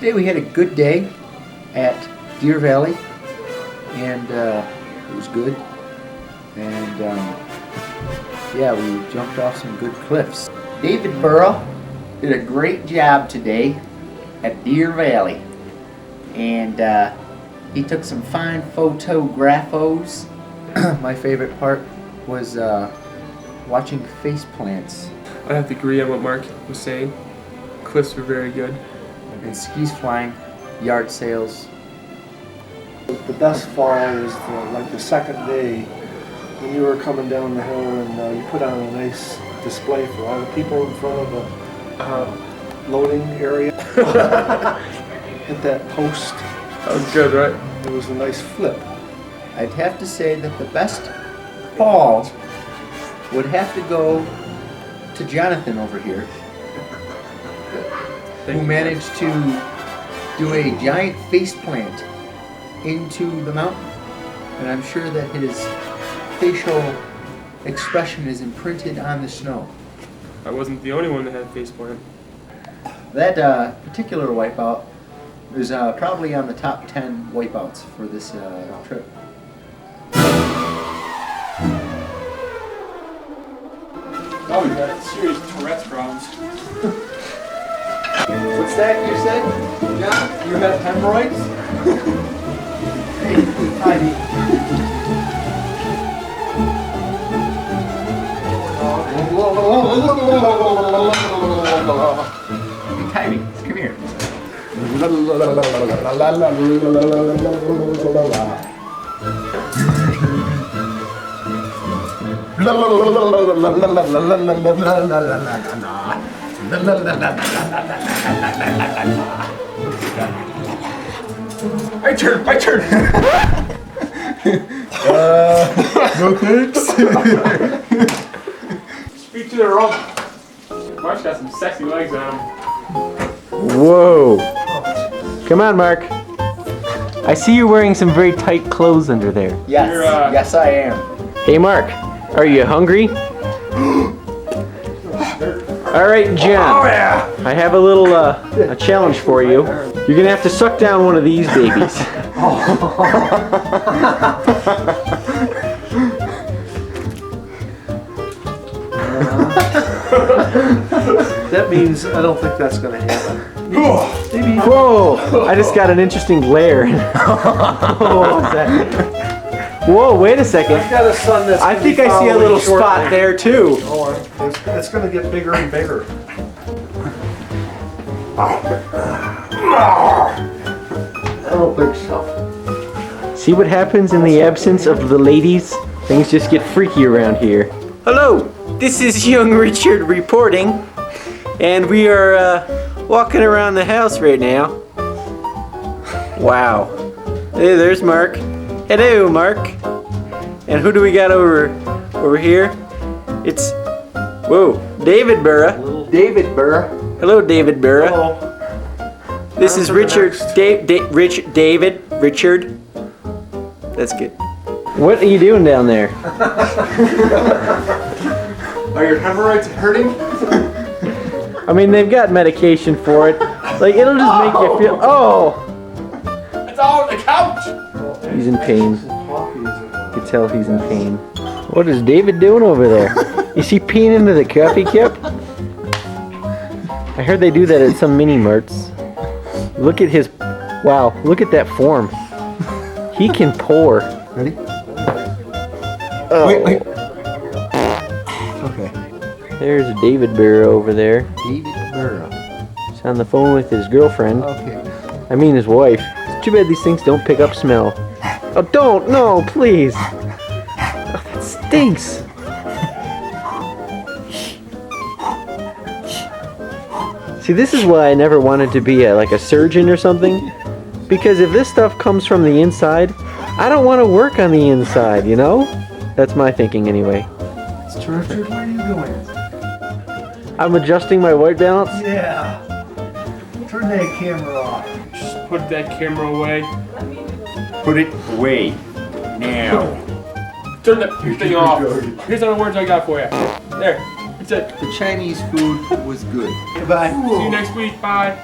Today we had a good day at Deer Valley, and it was good. And yeah, we jumped off some good cliffs. David Burrow did a great job today at Deer Valley, and he took some fine photographos. My favorite part was watching face plants. I have to agree on what Mark was saying. Cliffs were very good. And skis flying, yard sales. The best fall is like the second day when you were coming down the hill and you put on a nice display for all the people in front of the loading area. Hit that post. That was good, right? It was a nice flip. I'd have to say that the best fall would have to go to Jonathan over here, who managed to do a giant face plant into the mountain. And I'm sure that his facial expression is imprinted on the snow. I wasn't the only one that had face plant. That particular wipeout is probably on the top 10 wipeouts for this trip. Oh, you got serious Tourette's problems. What's that you said, John? You have hemorrhoids? Hey, Tiny, come here. My turn, my turn. No thanks. Speak to the rope. Mark's got some sexy legs on him. Whoa. Come on, Mark. I see you're wearing some very tight clothes under there. Yes, yes I am. Hey, Mark. Are you hungry? All right, John. I have a little a challenge for you. You're gonna have to suck down one of these babies. That means I don't think that's going to happen. Maybe. Whoa! I just got an interesting glare. What was that? Whoa! Wait a second. I've got a son that's I think I see a little spot there too. Oh, it's going to get bigger and bigger. I don't think so. See what happens in the absence of the ladies? Things just get freaky around here. Hello, this is young Richard reporting, and we are walking around the house right now. Wow. Hey, there's Mark. Hello, Mark. And who do we got over here? It's, whoa, David Burrow. David Burr. Hello, David Burrow. Hello. This is Richard. David. Richard. That's good. What are you doing down there? Are your hemorrhoids hurting? I mean, they've got medication for it. Like, it'll just make you feel. Oh! It's all on the couch. He's in pain. You can tell he's in pain. What is David doing over there? Is he peeing into the coffee cup? I heard they do that at some mini marts. Look at his. Wow, look at that form. He can pour. Ready? Oh. Wait. Okay. There's David Burrow over there. David Burrow. He's on the phone with his girlfriend. Okay. I mean his wife. It's too bad these things don't pick up smell. Oh, don't! No, please! Oh, that stinks! See, this is why I never wanted to be like a surgeon or something. Because if this stuff comes from the inside, I don't want to work on the inside, you know? That's my thinking anyway. It's terrific. Where are you going? I'm adjusting my white balance. Yeah. Turn that camera off. Just put that camera away. Put it away. Now. Turn that thing off. Here's some words I got for you. There. That's it. The Chinese food was good. Goodbye. See you next week. Bye.